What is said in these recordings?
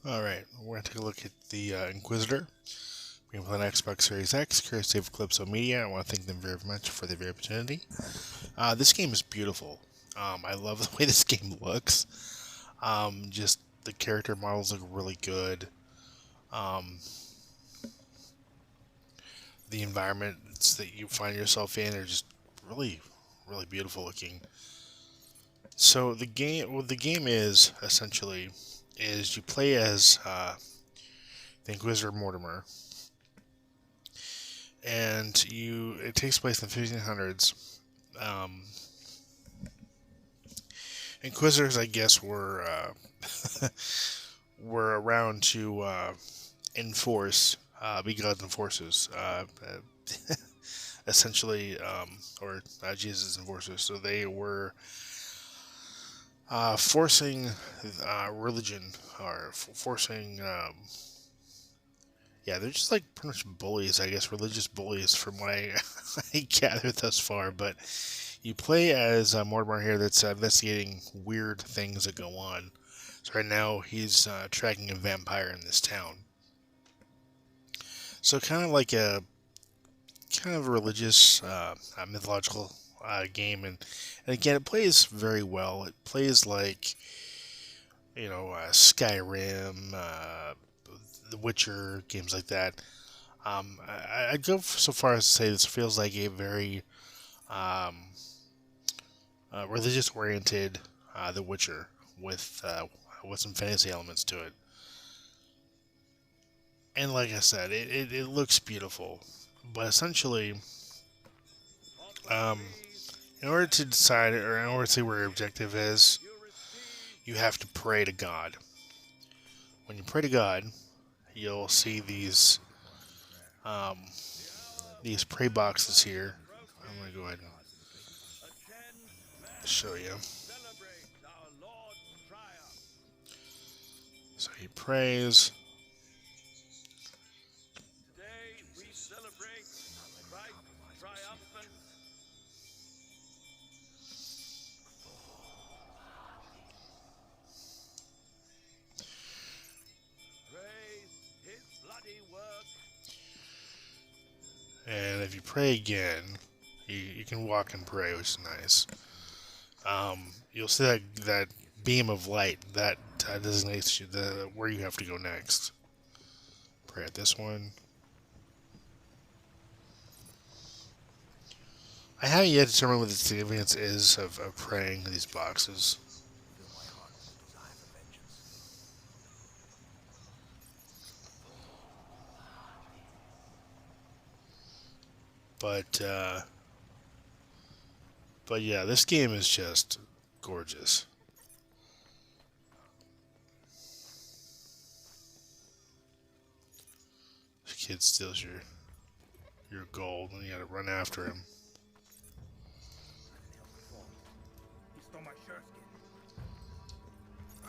Alright, we're going to take a look at the Inquisitor. We can play on Xbox Series X, courtesy of Calypso Media. I want to thank them very much for the opportunity. This game is beautiful. I love the way this game looks. Just the character models look really good. The environments that you find yourself in are just really, really beautiful looking. So the game is essentially you play as the Inquisitor Mortimer, and it takes place in the 1500s. Inquisitors, I guess, were were around to enforce, be gods and forces, essentially, or Jesus' enforcers. So they were forcing religion, or forcing. Yeah, they're just like pretty much bullies, I guess, religious bullies from what I gathered thus far. But you play as Mortimer here that's investigating weird things that go on. So right now he's tracking a vampire in this town. So kind of like a religious, mythological game, and again it plays very well. It plays like Skyrim, The Witcher, games like that. I'd go so far as to say this feels like a very religious-oriented The Witcher with some fantasy elements to it. And like I said, it looks beautiful, but essentially, um, in order to decide, or in order to see where your objective is, you have to pray to God. When you pray to God, you'll see these pray boxes here. I'm gonna go ahead and show you. So he prays. And if you pray again, you can walk and pray, which is nice. You'll see that beam of light that designates you where you have to go next. Pray at this one. I haven't yet determined what the significance is of praying these boxes. But yeah, this game is just gorgeous. This kid steals your gold, and you gotta run after him.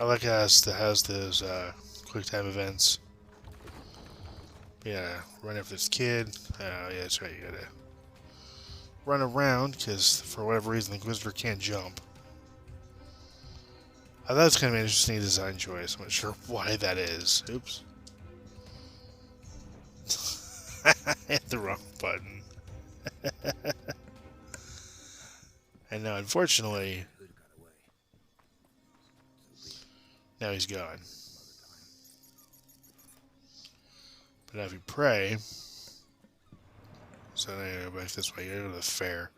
I like how it has those quick time events. Yeah, run after this kid. Yeah, that's right. You gotta run around because for whatever reason the Inquisitor can't jump. I thought it was kind of an interesting design choice. I'm not sure why that is. Oops. I hit the wrong button. And now, unfortunately, now he's gone. But now if you pray, so now you go back this way. You go to the fair.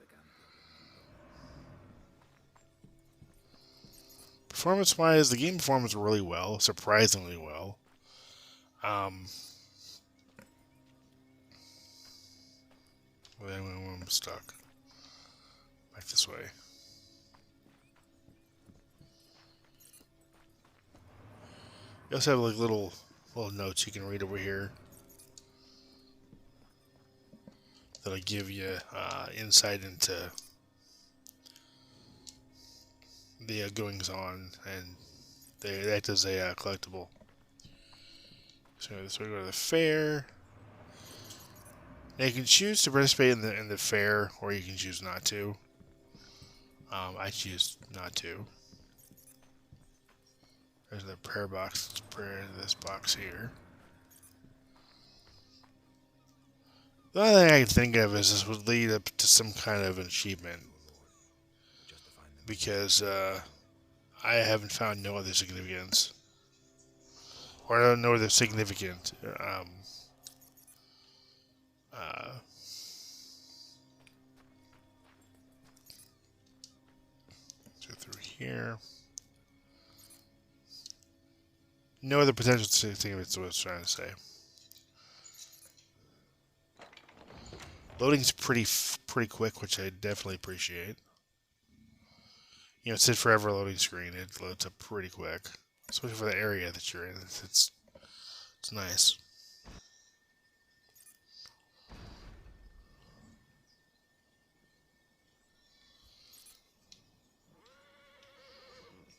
Performance-wise, the game performs really well, surprisingly well. I'm stuck. Back this way. You also have like little notes you can read over here that'll give you insight into the goings on, and they act as a collectible. So this way, go to the fair. Now you can choose to participate in the fair, or you can choose not to. I choose not to. There's the prayer box. Let's pray into this box here. The only thing I can think of is this would lead up to some kind of an achievement. Because I haven't found no other significance. Or I don't know they're significant. Go through here. No other potential significance, what I was trying to say. Loading's pretty quick, which I definitely appreciate. You know, it's a forever loading screen. It loads up pretty quick, especially for the area that you're in. It's nice.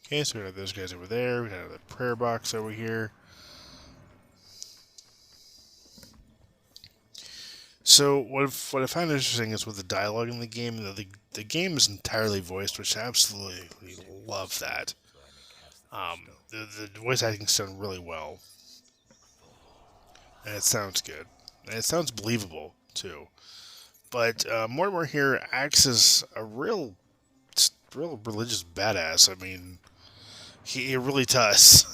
Okay, so we got those guys over there. We got the prayer box over here. So what I find interesting is with the dialogue in the game, the game is entirely voiced, which I absolutely love that. The voice acting's done really well, and it sounds good, and it sounds believable too. But Mortimer here acts as a real religious badass. I mean, he really does.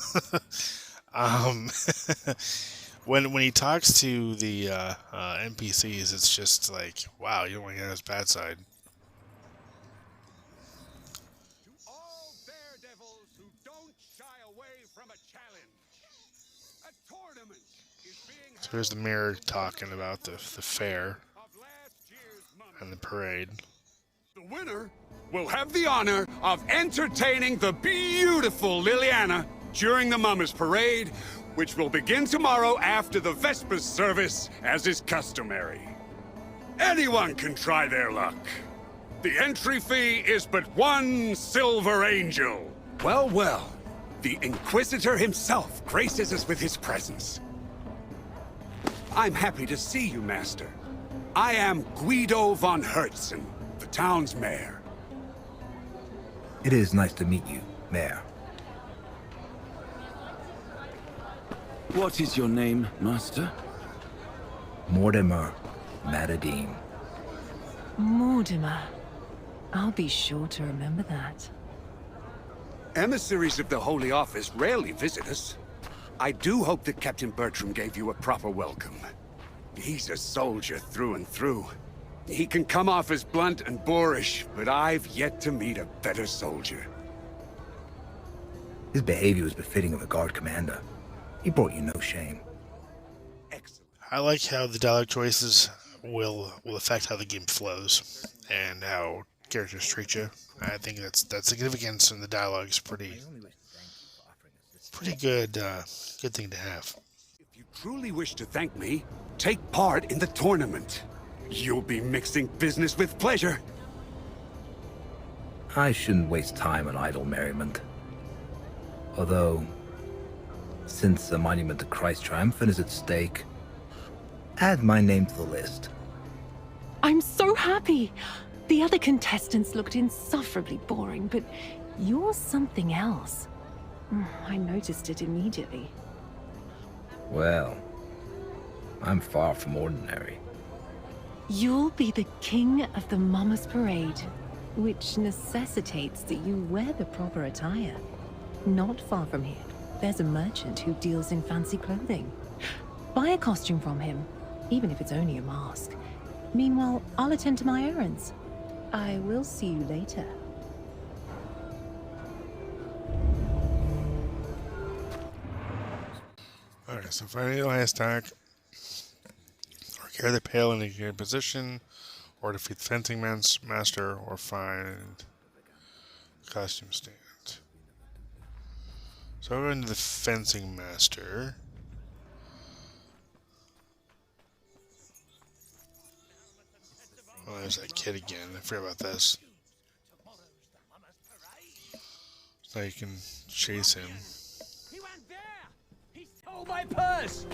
When he talks to the NPCs, it's just like, wow, you don't want to get on his bad side. To all daredevils who don't shy away from a challenge, a tournament is being So here's the mirror talking about the fair and the parade. The winner will have the honor of entertaining the beautiful Liliana during the Mummers Parade, which will begin tomorrow after the Vespers service, as is customary. Anyone can try their luck. The entry fee is but 1 silver angel. Well, well, the Inquisitor himself graces us with his presence. I'm happy to see you, Master. I am Guido von Hertzen, the town's mayor. It is nice to meet you, Mayor. What is your name, Master? Mortimer Matadine. Mortimer. I'll be sure to remember that. Emissaries of the Holy Office rarely visit us. I do hope that Captain Bertram gave you a proper welcome. He's a soldier through and through. He can come off as blunt and boorish, but I've yet to meet a better soldier. His behavior was befitting of a guard commander. He brought you no shame. Excellent. I like how the dialogue choices will affect how the game flows and how characters treat you. I think that significance in the dialogue is pretty good good thing to have. If you truly wish to thank me, take part in the tournament. You'll be mixing business with pleasure. I shouldn't waste time on idle merriment. Although, since the monument to Christ Triumphant is at stake, add my name to the list. I'm so happy! The other contestants looked insufferably boring, but you're something else. I noticed it immediately. Well, I'm far from ordinary. You'll be the king of the Mummers Parade, which necessitates that you wear the proper attire. Not far from here, there's a merchant who deals in fancy clothing. Buy a costume from him, even if it's only a mask. Meanwhile, I'll attend to my errands. I will see you later. Alright, so find the last attack, or carry the pail in a good position, or defeat the fencing master, or find costume stand. So I'll go into the fencing master. Oh, there's that kid again. I forgot about this. So now you can chase him. He went there! He stole my purse!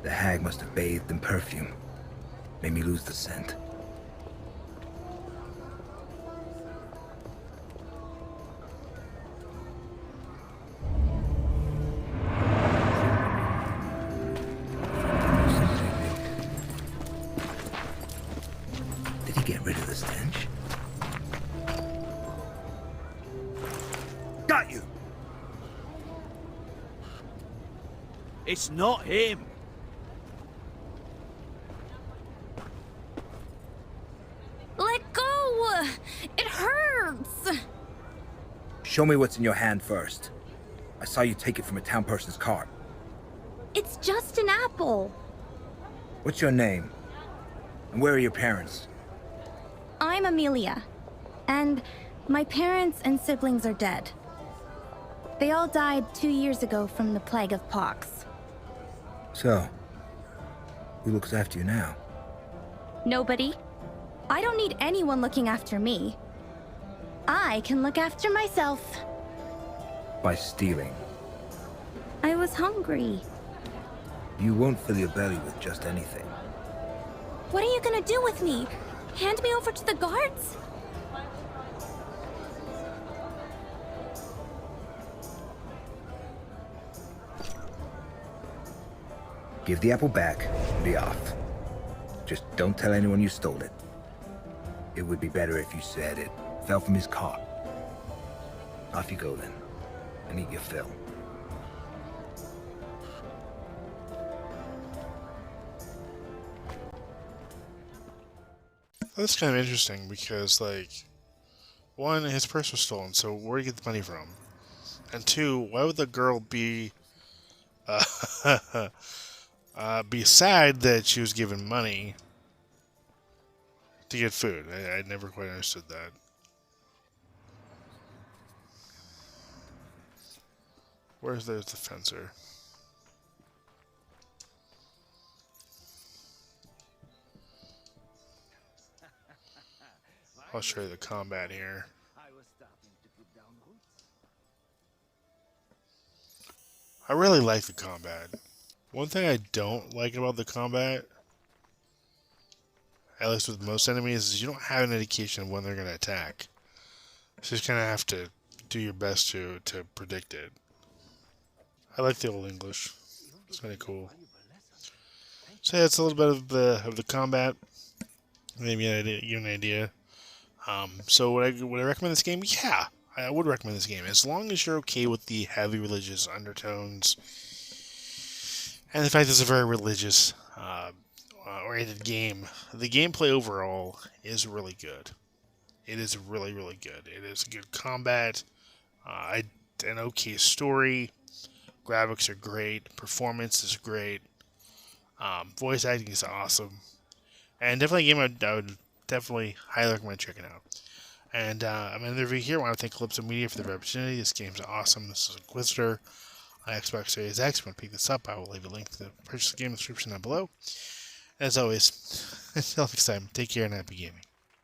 The hag must have bathed in perfume. Made me lose the scent. Did he get rid of the stench? Got you! It's not him! Let go! It hurts! Show me what's in your hand first. I saw you take it from a town person's cart. It's just an apple. What's your name? And where are your parents? I'm Amelia. And my parents and siblings are dead. They all died 2 years ago from the plague of pox. So, who looks after you now? Nobody. I don't need anyone looking after me. I can look after myself. By stealing. I was hungry. You won't fill your belly with just anything. What are you gonna do with me? Hand me over to the guards? Give the apple back and be off. Just don't tell anyone you stole it. It would be better if you said it fell from his cart. Off you go then, and eat your fill. That's kind of interesting because, like, one, his purse was stolen, so where do you get the money from? And two, why would the girl be sad that she was given money to get food? I never quite understood that. There's the fencer. I'll show you the combat here. I really like the combat. One thing I don't like about the combat, at least with most enemies, is you don't have an indication of when they're going to attack. So you just kind of have to do your best to predict it. I like the Old English. It's kind of cool. So yeah, it's a little bit of the combat. Maybe give an idea. So would I recommend this game? Yeah, I would recommend this game as long as you're okay with the heavy religious undertones and the fact that it's a very religious oriented game. The gameplay overall is really good. It is really, really good. It is good combat, an okay story, graphics are great, performance is great, voice acting is awesome, and definitely a game I would definitely highly recommend checking out. And I'm going to end the review here. I want to thank Calypso Media for the opportunity. This game's awesome. This is Inquisitor on Xbox Series X. If you want to pick this up, I will leave a link to the purchase game description down below. As always, until next time, take care and happy gaming.